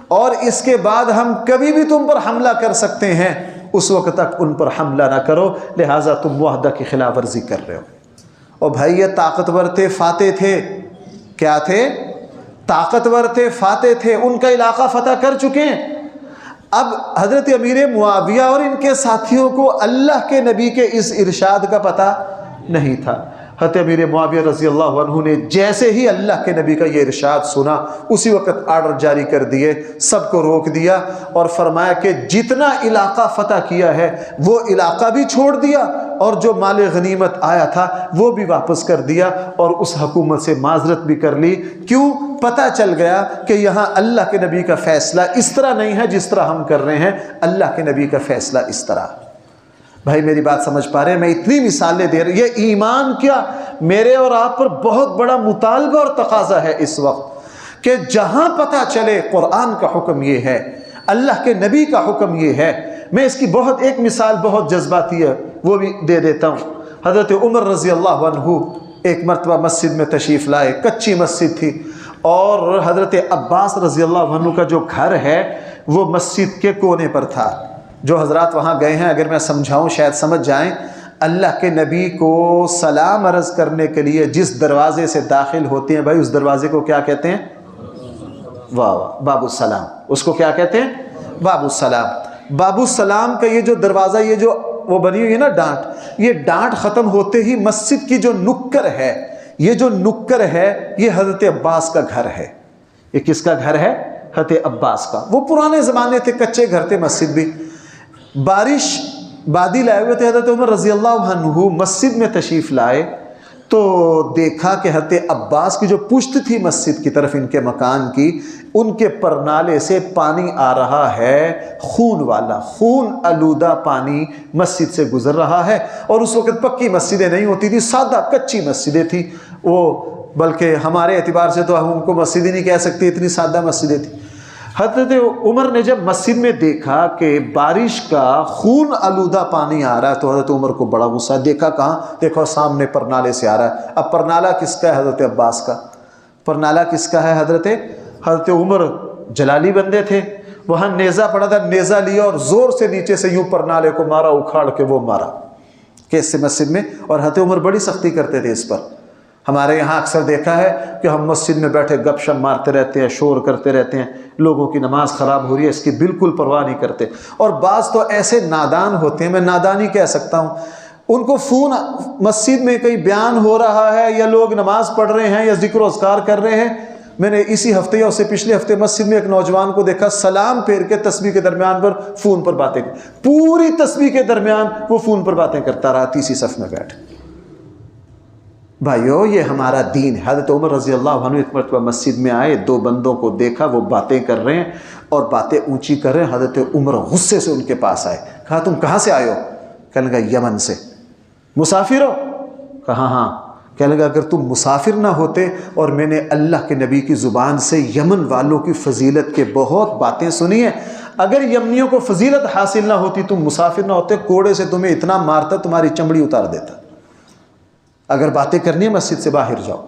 اور اس کے بعد ہم کبھی بھی تم پر حملہ کر سکتے ہیں، اس وقت تک ان پر حملہ نہ کرو، لہٰذا تم معاہدہ کی خلاف ورزی کر رہے ہو۔ اور بھائی یہ طاقتور تھے، فاتح تھے، کیا تھے؟ طاقتور تھے، فاتح تھے، ان کا علاقہ فتح کر چکے ہیں۔ اب حضرت امیر معاویہ اور ان کے ساتھیوں کو اللہ کے نبی کے اس ارشاد کا پتہ نہیں تھا۔ حضرت امیر معاویہ رضی اللہ عنہ نے جیسے ہی اللہ کے نبی کا یہ ارشاد سنا، اسی وقت آرڈر جاری کر دیے، سب کو روک دیا اور فرمایا کہ جتنا علاقہ فتح کیا ہے وہ علاقہ بھی چھوڑ دیا اور جو مال غنیمت آیا تھا وہ بھی واپس کر دیا، اور اس حکومت سے معذرت بھی کر لی۔ کیوں؟ پتہ چل گیا کہ یہاں اللہ کے نبی کا فیصلہ اس طرح نہیں ہے جس طرح ہم کر رہے ہیں، اللہ کے نبی کا فیصلہ اس طرح۔ بھائی میری بات سمجھ پا رہے ہیں؟ میں اتنی مثالیں دے رہا، یہ ایمان کیا میرے اور آپ پر بہت بڑا مطالبہ اور تقاضا ہے اس وقت کہ جہاں پتہ چلے قرآن کا حکم یہ ہے، اللہ کے نبی کا حکم یہ ہے۔ میں اس کی ایک مثال بہت جذباتی ہے، وہ بھی دے دیتا ہوں۔ حضرت عمر رضی اللہ عنہ ایک مرتبہ مسجد میں تشریف لائے، کچی مسجد تھی، اور حضرت عباس رضی اللہ عنہ کا جو گھر ہے وہ مسجد کے کونے پر تھا۔ جو حضرات وہاں گئے ہیں اگر میں سمجھاؤں شاید سمجھ جائیں، اللہ کے نبی کو سلام عرض کرنے کے لیے جس دروازے سے داخل ہوتے ہیں بھائی اس دروازے کو کیا کہتے ہیں؟ واہ واہ، باب السلام۔ اس کو کیا کہتے ہیں؟ باب السلام۔ باب السلام کا یہ جو دروازہ، یہ جو وہ بنی ہوئی ہے نا ڈانٹ، یہ ڈانٹ ختم ہوتے ہی مسجد کی جو نکر ہے، یہ جو نکر ہے یہ حضرت عباس کا گھر ہے۔ یہ کس کا گھر ہے؟ حضرت عباس کا۔ وہ پرانے زمانے تھے، کچے گھر تھے، مسجد بھی۔ بارش بادل آئے ہوئے تھے، حضرت عمر رضی اللہ عنہ مسجد میں تشریف لائے تو دیکھا کہ حضرت عباس کی جو پشت تھی مسجد کی طرف ان کے مکان کی، ان کے پرنالے سے پانی آ رہا ہے، خون والا، خون آلودہ پانی مسجد سے گزر رہا ہے۔ اور اس وقت پکی مسجدیں نہیں ہوتی تھی، سادہ کچی مسجدیں تھیں وہ، بلکہ ہمارے اعتبار سے تو ہم ان کو مسجد ہی نہیں کہہ سکتے، اتنی سادہ مسجدیں تھیں۔ حضرت عمر نے جب مسجد میں دیکھا کہ بارش کا خون آلودہ پانی آ رہا ہے تو حضرت عمر کو بڑا غصہ، دیکھا کہاں؟ دیکھو سامنے پرنالے سے آ رہا ہے۔ اب پرنالہ کس کا ہے؟ حضرت عباس کا۔ پرنالہ کس کا ہے؟ حضرت عمر جلالی بندے تھے، وہاں نیزہ پڑا تھا، نیزہ لیا اور زور سے نیچے سے یوں پرنالے کو مارا، اکھاڑ کے وہ مارا کیسے مسجد میں۔ اور حضرت عمر بڑی سختی کرتے تھے اس پر۔ ہمارے یہاں اکثر دیکھا ہے کہ ہم مسجد میں بیٹھے گپ شپ مارتے رہتے ہیں، شور کرتے رہتے ہیں، لوگوں کی نماز خراب ہو رہی ہے اس کی بالکل پرواہ نہیں کرتے۔ اور بعض تو ایسے نادان ہوتے ہیں، میں نادانی کہہ سکتا ہوں، ان کو فون مسجد میں کہیں بیان ہو رہا ہے یا لوگ نماز پڑھ رہے ہیں یا ذکر و اذکار کر رہے ہیں۔ میں نے اسی ہفتے یا اس سے پچھلے ہفتے مسجد میں ایک نوجوان کو دیکھا، سلام پھیر کے تسبیح کے درمیان پر فون پر باتیں، پوری تسبیح کے درمیان وہ فون پر باتیں کرتا رہا، تیسری صف میں بیٹھ۔ بھائیو یہ ہمارا دین ہے۔ حضرت عمر رضی اللہ عنہ ایک مرتبہ مسجد میں آئے، دو بندوں کو دیکھا وہ باتیں کر رہے ہیں اور باتیں اونچی کر رہے ہیں۔ حضرت عمر غصے سے ان کے پاس آئے، کہا تم کہاں سے آئے ہو؟ کہنے لگا یمن سے۔ مسافر ہو؟ کہا ہاں۔ کہنے لگا اگر تم مسافر نہ ہوتے اور میں نے اللہ کے نبی کی زبان سے یمن والوں کی فضیلت کے بہت باتیں سنی ہیں، اگر یمنیوں کو فضیلت حاصل نہ ہوتی، تم مسافر نہ ہوتے، کوڑے سے تمہیں اتنا مارتا تمہاری چمڑی اتار دیتا۔ اگر باتیں کرنی ہے مسجد سے باہر جاؤ۔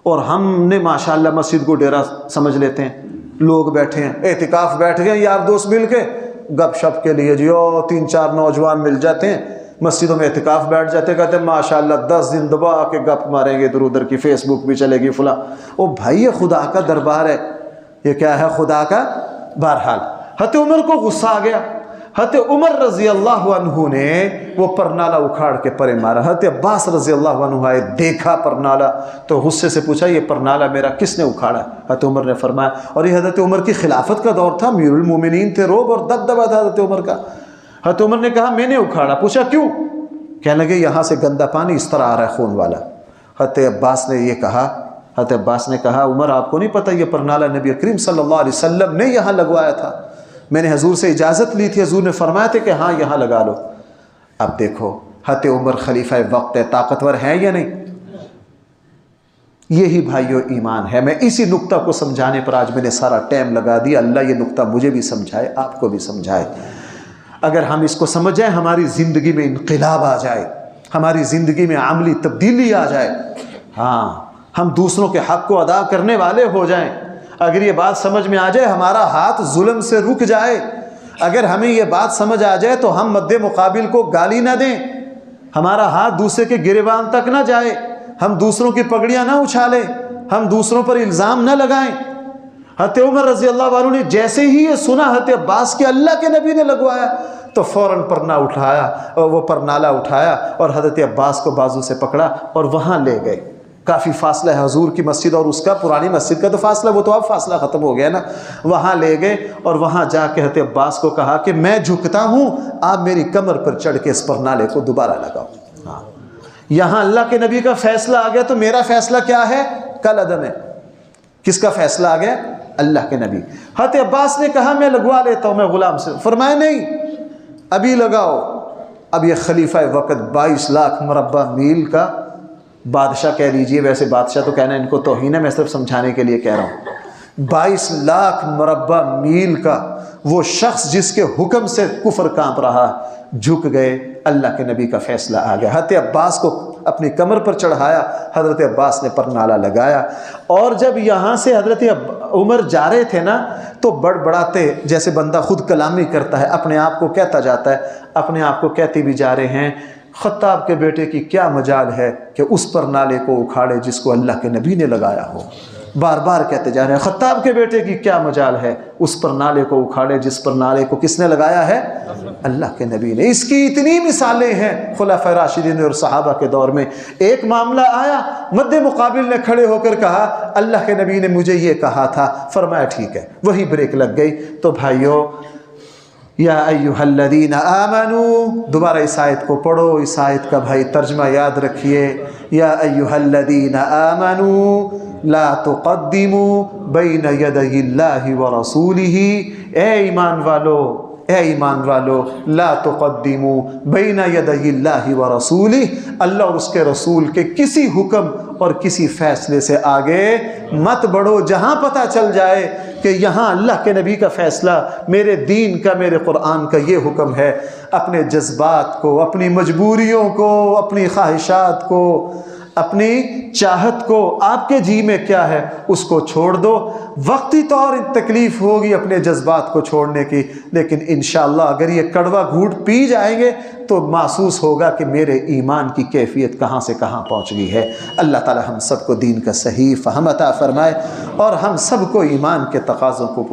اور ہم نے ماشاءاللہ مسجد کو ڈیرا سمجھ لیتے ہیں، لوگ بیٹھے ہیں، اعتکاف بیٹھ گئے یار دوست مل کے گپ شپ کے لیے، جو 3-4 نوجوان مل جاتے ہیں مسجدوں میں اعتکاف بیٹھ جاتے، کہتے ہیں ماشاءاللہ 10 دن دبا کے گپ ماریں گے، ادھر ادھر کی فیس بک بھی چلے گی فلاں۔ او بھائی یہ خدا کا دربار ہے، یہ کیا ہے؟ خدا کا۔ بہرحال حضرت عمر کو غصہ آ گیا، حضرت عمر رضی اللہ عنہ نے وہ پرنالہ اکھاڑ کے پرے مارا۔ حضرت عباس رضی اللہ عنہ آئے، دیکھا پرنالہ تو غصے سے پوچھا یہ پرنالہ میرا کس نے اکھاڑا؟ حضرت عمر نے فرمایا، اور یہ حضرت عمر کی خلافت کا دور تھا، امیر المومنین تھے، روب اور دبدبہ تھا حضرت عمر کا۔ حضرت عمر نے کہا میں نے اکھاڑا۔ پوچھا کیوں؟ کہنے لگے یہاں سے گندا پانی اس طرح آ رہا ہے خون والا۔ حضرت عباس نے یہ کہا، حضرت عباس نے کہا عمر آپ کو نہیں پتہ یہ پرنالہ نبی کریم صلی اللہ علیہ وسلم نے یہاں لگوایا تھا، میں نے حضور سے اجازت لی تھی، حضور نے فرمایا تھا کہ ہاں یہاں لگا لو۔ اب دیکھو حضرت عمر خلیفہ وقت ہے، طاقتور ہیں یا نہیں؟ یہی بھائیو ایمان ہے۔ میں اسی نقطہ کو سمجھانے پر آج میں نے سارا ٹائم لگا دیا، اللہ یہ نقطہ مجھے بھی سمجھائے، آپ کو بھی سمجھائے۔ اگر ہم اس کو سمجھ جائیں ہماری زندگی میں انقلاب آ جائے، ہماری زندگی میں عملی تبدیلی آ جائے، ہاں ہم دوسروں کے حق کو ادا کرنے والے ہو جائیں۔ اگر یہ بات سمجھ میں آ جائے ہمارا ہاتھ ظلم سے رک جائے، اگر ہمیں یہ بات سمجھ آ جائے تو ہم مد مقابل کو گالی نہ دیں، ہمارا ہاتھ دوسرے کے گریبان تک نہ جائے، ہم دوسروں کی پگڑیاں نہ اچھالیں، ہم دوسروں پر الزام نہ لگائیں۔ حضرت عمر رضی اللہ عنہ نے جیسے ہی یہ سنا حضرت عباس کے اللہ کے نبی نے لگوایا تو فوراً پرنا اٹھایا، اور وہ پرنالہ اٹھایا اور حضرت عباس کو بازو سے پکڑا اور وہاں لے گئے۔ کافی فاصلہ ہے حضور کی مسجد اور اس کا، پرانی مسجد کا تو فاصلہ، وہ تو اب فاصلہ ختم ہو گیا نا۔ وہاں لے گئے اور وہاں جا کے حضرت عباس کو کہا کہ میں جھکتا ہوں، آپ میری کمر پر چڑھ کے اس پرنالے کو دوبارہ لگاؤ۔ ہاں یہاں اللہ کے نبی کا فیصلہ آ گیا تو میرا فیصلہ کیا ہے؟ کل عدم ہے۔ کس کا فیصلہ آ گیا؟ اللہ کے نبی۔ حضرت عباس نے کہا میں لگوا لیتا ہوں میں غلام سے، فرمایا نہیں ابھی لگاؤ۔ اب یہ خلیفہ وقت 22 لاکھ مربع میل کا بادشاہ کہہ لیجئے، ویسے بادشاہ تو کہنا ان کو توہین ہے، میں صرف سمجھانے کے لیے کہہ رہا ہوں۔ 22 لاکھ مربع میل کا وہ شخص جس کے حکم سے کفر کانپ رہا، جھک گئے، اللہ کے نبی کا فیصلہ آ گیا۔ حضرت عباس کو اپنی کمر پر چڑھایا، حضرت عباس نے پرنالہ لگایا، اور جب یہاں سے حضرت عمر جا رہے تھے نا تو بڑبڑاتے، جیسے بندہ خود کلامی کرتا ہے، اپنے آپ کو کہتا جاتا ہے، اپنے آپ کو کہتے بھی جا رہے ہیں خطاب کے بیٹے کی کیا مجال ہے کہ اس پرنالے کو اکھاڑے جس کو اللہ کے نبی نے لگایا ہو۔ بار بار کہتے جا رہے ہیں خطاب کے بیٹے کی کیا مجال ہے اس پرنالے کو اکھاڑے جس پرنالے کو کس نے لگایا ہے؟ اللہ کے نبی نے۔ اس کی اتنی مثالیں ہیں خلفائے راشدین اور صحابہ کے دور میں۔ ایک معاملہ آیا، مد مقابل نے کھڑے ہو کر کہا اللہ کے نبی نے مجھے یہ کہا تھا، فرمایا ٹھیک ہے، وہی بریک لگ گئی۔ تو بھائیو یا ایھا الذین آمنوا، دوبارہ اس آیت کو پڑھو، اس آیت کا بھائی ترجمہ یاد رکھیے، یا ایھا الذین آمنوا لا تقدموا بین یدی اللہ ورسولہ، اے ایمان والو، اے ایمان والو، لا تقدموا بین یدی اللہ ورسولہ، اللہ اور اس کے رسول کے کسی حکم اور کسی فیصلے سے آگے مت بڑھو۔ جہاں پتہ چل جائے کہ یہاں اللہ کے نبی کا فیصلہ، میرے دین کا، میرے قرآن کا یہ حکم ہے، اپنے جذبات کو، اپنی مجبوریوں کو، اپنی خواہشات کو، اپنی چاہت کو، آپ کے جی میں کیا ہے اس کو چھوڑ دو۔ وقتی طور تکلیف ہوگی اپنے جذبات کو چھوڑنے کی، لیکن انشاءاللہ اگر یہ کڑوا گھونٹ پی جائیں گے تو محسوس ہوگا کہ میرے ایمان کی کیفیت کہاں سے کہاں پہنچ گئی ہے۔ اللہ تعالی ہم سب کو دین کا صحیح فہم عطا فرمائے اور ہم سب کو ایمان کے تقاضوں کو